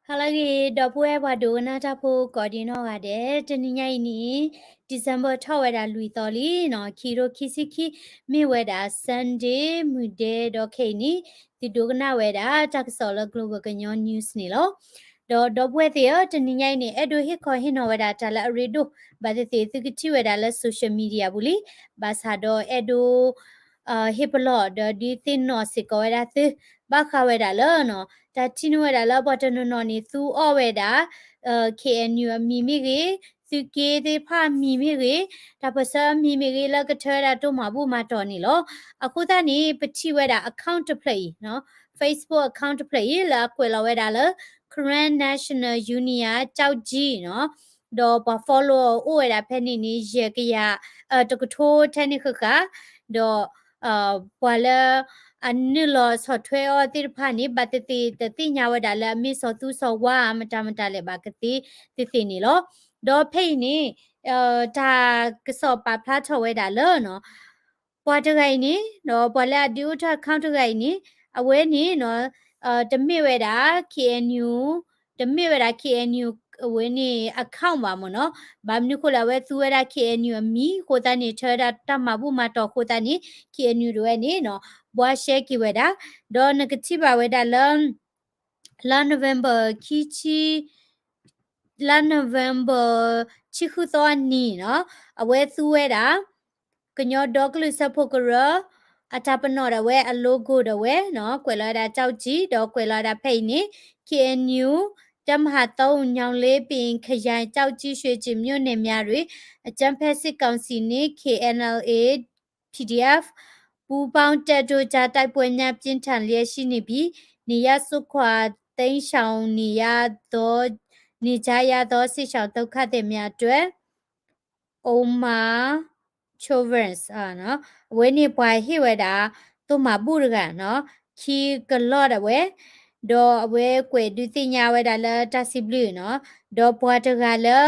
Halagi dopue wadu na tapu kodino gade teninya ini December taweda lui toli no kiro kisiki mi weda Sunday mude do keni ti dogna weda taksola global kanyo news ni lo do dopue theo teninya ini edo hiko hino weda tala redo bade te tikiti weda la social media buli basado edo hiplo do di tin no siko weda te baka weda lo no ta chinu weda la botano no ni thu o weda KNU มีမိကေသူကေသေးဖมีမိကေတာပစมีမိကေလကထရတော့မဘူးမတော်နီလောအခုတနီပတိဝဲတာ account play နော် Facebook account play လာကွယ်လာဝဲတာလ Korean National Union ကြောက်ကြီးနော်တော့ follow ဥဝဲတာဖက်နေနေရကရတကထိုးထက်နေခကတော့ပွာလอันนี้ลอสอดถ้วยอติรพานี่บัดติติญาวดาละมีสอตุสอว่ามตามตาเลบากติตินี่ลอดอเพ่นี่ตากสอบปาพลาทเวดาเลเนาะปอตไกนี่เนาะปอละดิวทาคาวตไกนี่อเวนี่เนาะตะมิเวดา KNU ตะมิเวดา KNU အဝင်းနေအခန့်ပါမနော်ဘာမနုခလာဝဲသူဝဲတာ KNU အမီခိုတာနေချတာတမဘူးမတော်ခိုတာနေ KNU တွေနေနော်ဘွားရှဲကီဝဲတာဒေါ်နဂတိပါဝဲတာလာနိုဝင်ဘာခီချီလာနိုဝင်ဘာချီခုသောနီနော်အဝဲသူဝဲတာကညောဒေါကလစဖို့ကရအတပနောရဝဲအလိုကိုရဝဲနော်ကွယ်လာတာကြောက်ကြီးဒေါကွယ်လာတာဖိတ်နေ KNU တမဟာတုံးညောင်လေးပင်ခရိုင်ကြောက်ကြီးရွှေကျင်မြို့နယ်များတွင်အကြံဖက်စစ်ကောင်စီနှင့် KNLA PDF ပူပေါင်းတက်တို့ကြားတိုက်ပွဲများပြင်းထန်လျက်ရှိနေပြီးနေရစုခွာတိမ်းရှောင်နေရသောနေကြရသောစစ်ရှောင်ဒုက္ခသည်များအတွက်အိုမာချိုဗန်စ်နော်ဝဲနေပွားဟိဝဲတာသူမဘူးရကနော်ခီကလော့တဲ့ဝဲဒေါ်အဝဲကွယ်ဒူတင်ညာဝဲတာလဲတစီဘလူနော်ဒေါ်ပွားတကလဲ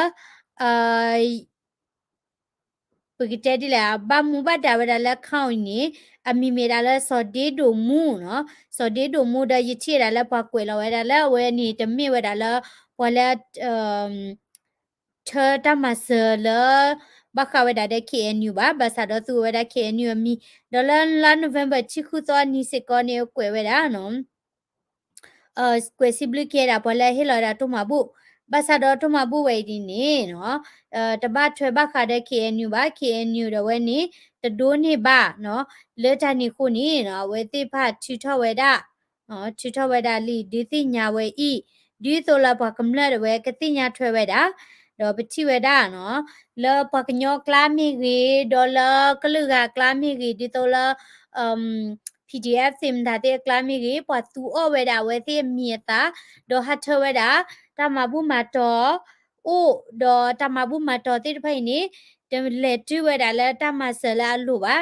ပကတဲ့ဒီလာဘာမူဘတာဝဲတာလဲခေါင်းနေအမီမေတာလဲစော်ဒေးဒိုမူနော်စော်ဒေးဒိုမူဒရချီတာလဲပွားကွယ်လောဝဲတာလဲဝဲနေတမီဝဲတာလဲပွားလဲเธอตามาเซลบักขาวดาเด KNU บาบาซาดอตูวดา KNU มีดอลลาโนเวมเบอร์ชิคุตอนิเซกอเนกวยเวดาနော်ကွယ်စီဘလကေတာဘလဲဟီလာတာတူမဘူးဘာသာတော့တူမဘူးဝဲဒီနေနော်တပတ်ထွဲဘခါတဲ့ KNU ပါ KNU တော့ဝဲနေတဒိုးနေပါနော်လေတနီခုနေနော်ဝဲတိဖချီထောဝဲတာနော်ချီထောဝဲတာလီဒီတိညာဝဲဤဒီဆိုလာဘကမလဲဝဲကတိညာထွဲဝဲတာတော့ပတိဝဲတာနော်လောပကညောကလာမီရီဒေါ်လာကလူကကလာမီရီဒီတော့လာPDF ซิมดาเตกลามีกีปอตูอเวดาเวเตมีตาดอฮัทเวดาตามาบุมาตอโอดอตามาบุมาตอติไผนี่เดเลตเวดาเลตามาเสลาลูบา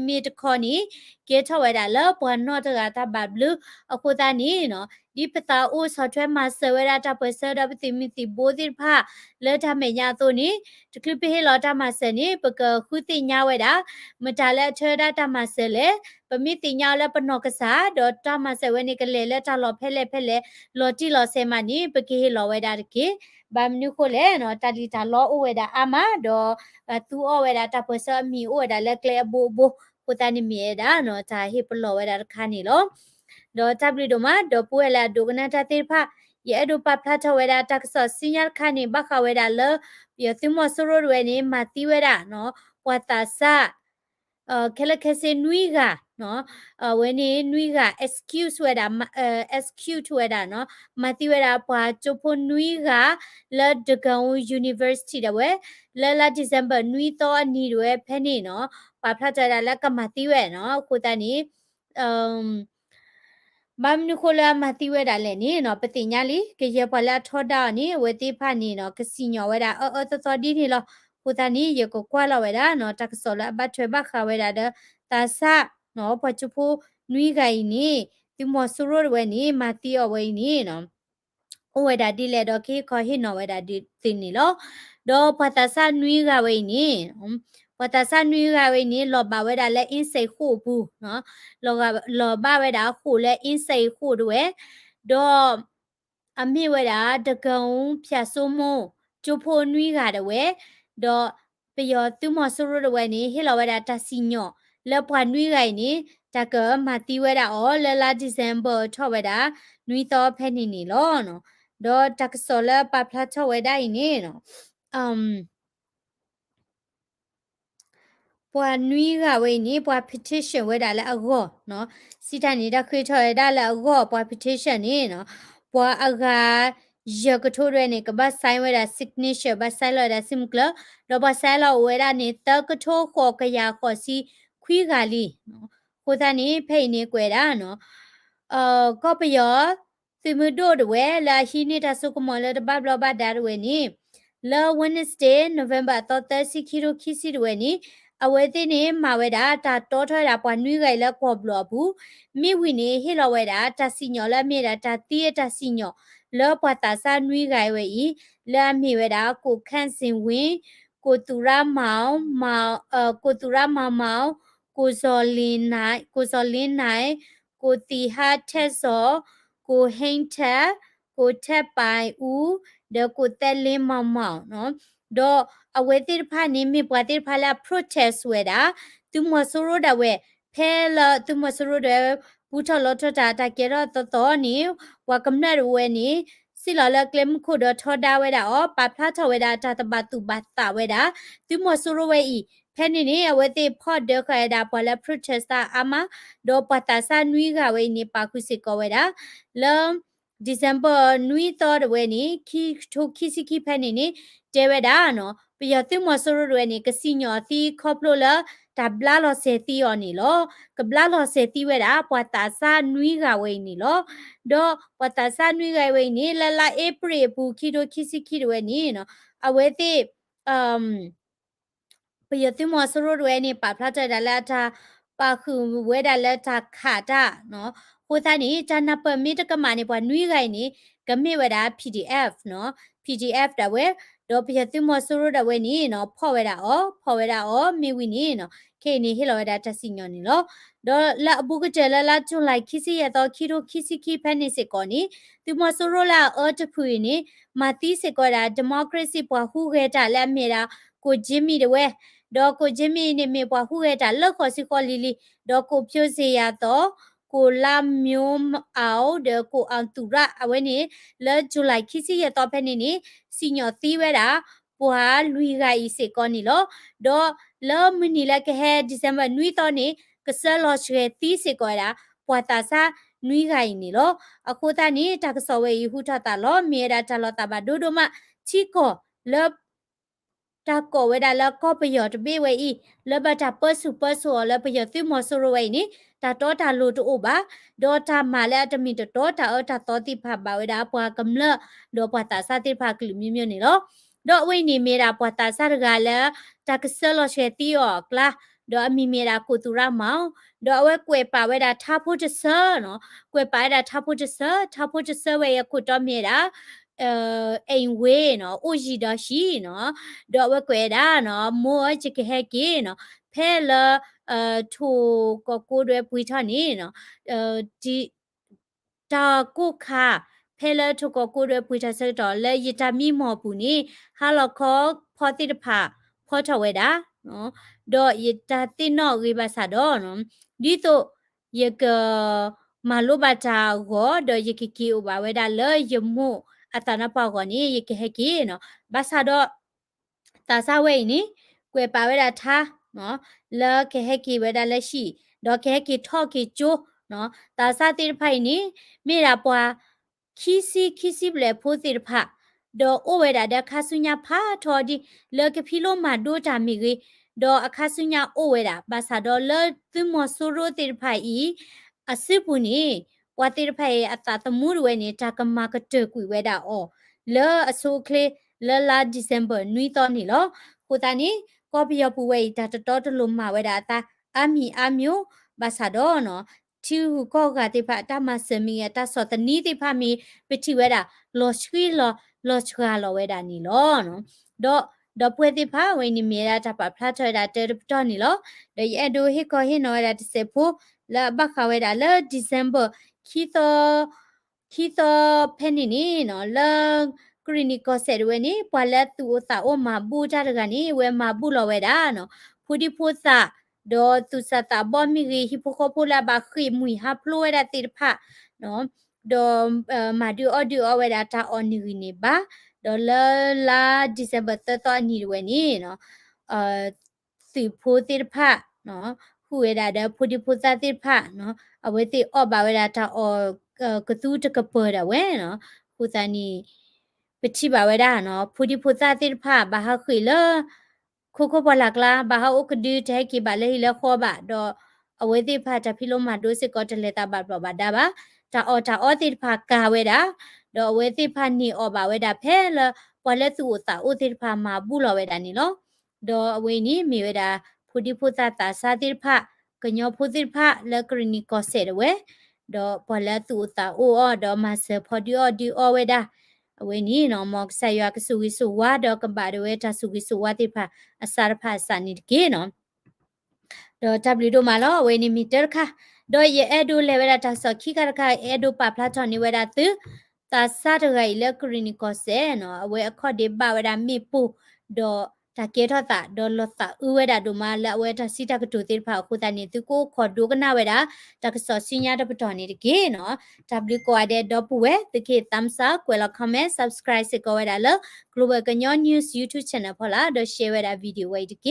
มีตคอนี่เกทเวดาเลปอนอตกาตาบับลูอโคตานี่เนาะဒီပတာအိုဆော့ထွဲမှာဆဝရတာပစရပတိမီတိဘိုဒီဖာလဲထမေညာတိုနီတကလပဟေလောတာမဆနီပကခုတိညာဝဲတာမတလဲချရတာမဆလေပမိတိညာလဲပနောကစားဒေါ်တာမဆဝဲနေကလေလဲတာလောဖဲလဲလော်တီလော်ဆဲမနီပကေဟေလောဝဲတာတကေဘာမနုခိုလဲနော်တာလီတာလောအိုဝဲတာအာမဒေါ်သူအိုဝဲတာတပစမီအိုဝဲတာလဲကလေဘိုကိုတနိမြေတာနော်တာဟေပလောဝဲတာခါနီလောဒေါ်တပ်လီဒိုမာဒေါ်ပွေလာဒိုကနာတာတေဖာရဲ့ဒိုပပလာထဝဲတာတက်ဆော့စင်ရခါနေဘခဝဲတာလပြသမဆရိုဝဲနေမတိဝဲတာနော်ပွာတာဆာခဲလခဲစနွီကနော်ဝဲနေနွီက excuse ဝဲတာexcuse ဝဲတာနော်မတိဝဲတာပွာချိုဖိုနွီကလဒကောင် university တဝဲလာ December နွီတော့အနီတွေဖဲနေနော်ပပလာထတာလကမတိဝဲနော်ကိုတနီမမ်နုခိုလာမတိဝဲတာလဲနေနော်ပတိညာလီကေရပလာထောဒါနေဝတိဖာနေနော်ကစီညောဝဲတာတော်ဒီနေလောကိုတနီရကိုကွာလာဝဲတာနော်တက်ဆောလာဘတ်ထွဲဘခဝဲတာတာဆာနော်ပချဖိုနွီဂိုင်နေဒီမဆူရိုဝဲနေမတိအဝဲနေနော်ဝဲတာဒီလေတော့ခေခေါ်ဟိနော်ဝဲတာဒီတင်နေလောတော့ပတာဆာနွီဂဝဲနေပတာဆာနွီဂဝဲနေလောဘဝဲတာလဲအင်းစိတ်ခုဘူးနော်လောဘဝဲတာခုလဲအင်းစိတ်ခုတွေတော့ အမေဝဒတကုံဖြတ်ဆိုးမို့ကျိုဖိုနွီးကတဝဲဒေါ်ပယောသူမဆူရဝဲနေဟီလဝဒတစီညောလပွားနွီးကိုင်နေတကမတီဝဲတာအော်လလာဒီဇမ်ဘာထောဝဲတာနွီတော့ဖဲနေနေလောနော်ဒေါ်တကဆောလပပလာထောဝဲတာနေနော်ပွာနွီးကဝဲနေပွာ petition ဝဲတာလဲအကောနော်စီတန်နေတာခွေထော်ရတာလဲအကောပွာ petition နေနော်ပွာအကရကထိုးရဲနေကဘာဆိုင်ဝဲတာ signature ဘာဆိုင်လာတာ sim ကလတော့ဘာဆိုင်လာဝဲတာနေတကထိုးခေါ်ကရခေါ်စီခွီးကလေးနော်ခိုးသားနေဖိတ်နေကွယ်တာနော်ကောပယောစီမဒိုဒဝဲလာရှိနေတာစုကမလတဘဘလဘဒါဝဲနေလာ Wednesday November 30 kilo kisi ဝဲနေအဝဲသိနေမှာဝဲတာတာတောထွဲတာပွားနွိခိုင်လက်ခေါ်ဘလဘူးမိဝီနေဟေလဝဲတာတစီညောလက်မြေတာတတီးတစီညောလောပွားတာစာနွိခိုင်ဝဲဤလာမြေဝဲတာကိုခန့်စင်ဝင်းကိုတူရမောင်ကိုတူရမောင်မောင်ကိုဇော်လင်းနိုင်ကိုတီဟာထက်စောကိုဟိန်းထက်ကိုထက်ပိုင်ဦးဒကိုတက်လင်းမောင်မောင်နော်တော့အဝဲတိဖာနေမိပွားတိဖာလာ protest ဝဲတာသူမဆိုရတာဝဲဖဲလာသူမဆိုရတဲ့ဘူထလောထတာတကယ်တော့တော်နေဝကမ္နရဝဲနေစီလာလကလမ်ခုဒထောဒါဝဲတာအော်ပပလာထဝဲတာတတဘတူဘတ်တာဝဲတာသူမဆိုရဝဲဤဖဲနေနေအဝဲတိဖော့ဒခရတာပေါ်လာ protester အမဒေါ်ပတာဆာနွီကဝဲနေပါခုစစ်ကောဝဲတာလမ်ဒီဇမ်ဘာနွီတော်ဝဲနေခီထိုခီစီခီဖဲနေနေတဲဝဲတာနော်ပြရသူမဆိုရဝဲနေကစီညောတီခေါပလိုလာတဘလာလောစေတီယောနီလောကဘလာလောစေတီဝဲတာပွာတာဆာနွီကဝဲနေလောဒေါ်ပွာတာဆာနွီကဝဲနေလလာဧပြီဘူးခီတိုခီစီခီဝဲနေနော်အဝဲတိပယတိမဆရရဝဲနေပါဖလာတလာတာပါခုဝဲတာလက်တာခါတာနော်ဟိုသားနေတနပမီတကမနေပွားနွိခိုင်နေကမေဝဲတာ PDF နော် PDF တဝဲတော့ပယတိမဆရရဝဲနေနော်ဖော်ဝဲတာအောမိဝီနေနော်ခေနေဟီလောဝဲတာတစီညောနေလောတော့လာအပုကတဲလာချွန်လိုက်ခီစီရတော့ခီရိုခီစီခီဖဲနေစစ်ကောနေသူမဆရလာအော်တဖူနေမာတီစစ်ကောတာဒီမိုကရေစီပွားဟူခဲတာလက်မြေတာကိုဂျင်မီတဝဲဒေါ်ကိုဂျင်မီနေမေပွားဟူရဲတာလောက်ခေါ်စီခေါ်လီလီဒေါ်ကိုဖြိုးစေရတော့ကိုလာမျိုးအောင်ဒေါ်ကိုအောင်သူရအဝဲနေလဲဇူလိုက်ခီစီရတော့ဖဲနေနေစီညောသီးဝဲတာပွားလူကဤစေကောနီလောဒေါ်လောမနီလကဟဲဒီဇမ်ဘာနွီတော့နေကဆယ်လောချေသီးစေကောတာပွာတာစာနွီခိုင်နီလောအခုတနီတကဆောဝဲယဟုထတာလောမြေတာတလောတာဘာဒိုဒိုမချီကောလောတာကောဝဲတာလကောပယောတပေဝဲဤလဘတာပစုလပယောတိမဆရဝဲနိတာတောတာလိုတိုဘာဒေါ်တာမာလဲတမီတောတာအတာတောတိဖပါဝဲတာပွားကမ္လဒေါ်ပွားတာစာတိဖကလူမျိုးနေလောဒေါ်ဝိနေမေတာပွားတာစာရကလဲတာကဆလောရှေတီယောကလာဒေါ်အမီမေတာကိုတူရမောင်ဒေါ်ဝဲကွယ်ပါဝဲတာထားဖို့တဆနော်ကွယ်ပါတာထားဖို့တဆဝဲရခုတော့မေတာအိမ်ဝေးနော်အိုရှိတော့ရှိနော်တော့ဝကွယ်တာနော်မောချစ်ခဲကေနော်ဖဲလာထိုကိုတွေပွေထနေနော်ဒီတာကိုခါဖဲလာထိုကိုတွေပွေထစတော့လဲယတမီမော်ပူနေဟာလခောဖောတိတဖာဖောထဝဲတာနော်တော့ယတတိနောရေပါစာတော့နော်ဒီတော့ယကမလိုပါတာကိုတော့ယကကီဥပါဝဲတာလဲယမို့အတနာပေါကောနိယကဟကေနော်ဘာသာတော့တာဆဝဲနိကွယ်ပါဝဲတာထားနော်လဲကဟကေဝဲတာလက်ရှိတော့ကဟကေထော့ကေကျိုးနော်တာဆတိဖိုင်နိမေရာပွားခီစီဘလေဖိုးတိဖာတော့အိုဝဲတာဒခါဆုညာဖာထော်ဒီလဲကဖီလိုမာဒိုတာမီရီတော့အခါဆုညာအိုဝဲတာဘာသာတော့လဲသူမဆူရိုတိဖိုင်ဤအစစ်ပူနိဝတိရဖိုင်အတာတမှုရဝဲနေတာကမာကတကွေဝဲတာအော်လဲအဆိုကလေလဲလာဒီဇမ်ဘာနွီတော့နီလောကိုတာနီကောပီယပူဝဲတာတတော်တလုံးမှာဝဲတာအတာအမီအမျိုးဘာသာတော့နော်ချူကောကတိဖာတမဆမီယတဆောတနီတိဖာမီပတိဝဲတာလောချွေလောချွာလောဝဲတာနီလောနော်တော့ပွဲတိဖာဝဲနီမီရာတပါဖလာထွဲတာတဲတော့နီလောဒေယဒိုဟီကိုဟီနော်ရတစေဖိုလာဘခဝဲတာလဲဒီဇမ်ဘာခီသော ที่ต่อเพนนี่เนาะเลิกกรีนิกก็เสร็จเวนี่พอแล้วตัวสาวมาบูจาร์กันนี่เวมาบูรอเวดาเนาะพูดีพูดซะดอตุสตาบอมมีรีฮิปโคพูลาบาคีมุยฮับลูเวดาติรพะเนาะดอมาดูอเวดาตาออนนี่นี่บาดอลาดิเซมเบอร์ตอนี่เวนี่เนาะสิพูติรพะเนาะคูเวดาเดพูดีพูซาติรพะเนาะเอาไว้ติอบาเวดาตากระตู้จะกระเปิดเอาไว้เนาะผู้จานี่ไปชิบาไว้ได้เนาะผู้ที่ผู้จาติดผ้าบาฮาคุยเลคุบลักลาบาฮาอุกดือใจกีบาเลยแล้วขอบาดอเอาไว้ติดผ้าจะพิลมาดูสิก็จะเลตาบาดบาดาบาจะอติดผ้ากาไว้ดาดอเอาไว้ติดผ้านี่อบาไว้ดาเพลพอเลสูตาอุติดผ้ามาบุลไว้ดานี่เนาะดอเอาไว้นี่มีไว้ดาผู้ที่ผู้จาตาซาติดผ้าก็ยอผู้ติดผ้าแล้วกรณีก็เสร็จเว้ดอพอแล้วตูตาโออดอมาเซพอดีอดีอเวดาเวนี่เนาะมอกไซยากสุวิสุวาดอกบาดเวทาสุวิสุวาติพาอสารพาสานิดเกเนาะดอจับลิโดมาลอเวนิมิเตอร์ค่ะดอเยเอดูเลเวลาทักษะขี้กระคายเอดูปาพลาทอนิเวดาตือตาซาตไกเลกรินิโกเซเนาะเวอคอเดบาเวดามีปูดอตาเกทอตาดอลลตาอเวดาดูมาละเวทาซิตากตูติพาคุตานิตุโกขอดูกันนาเวดาตักษะสิญญาดปตอนิเกเนาะจับลิโกอเดดอปเวตะเกตัมซาเกวลคอมเมนต์ subscribe สิโกเวดาล global กันยอ news youtube channel พอละดอแชร์เวดาวิดีโอไว้ตะเก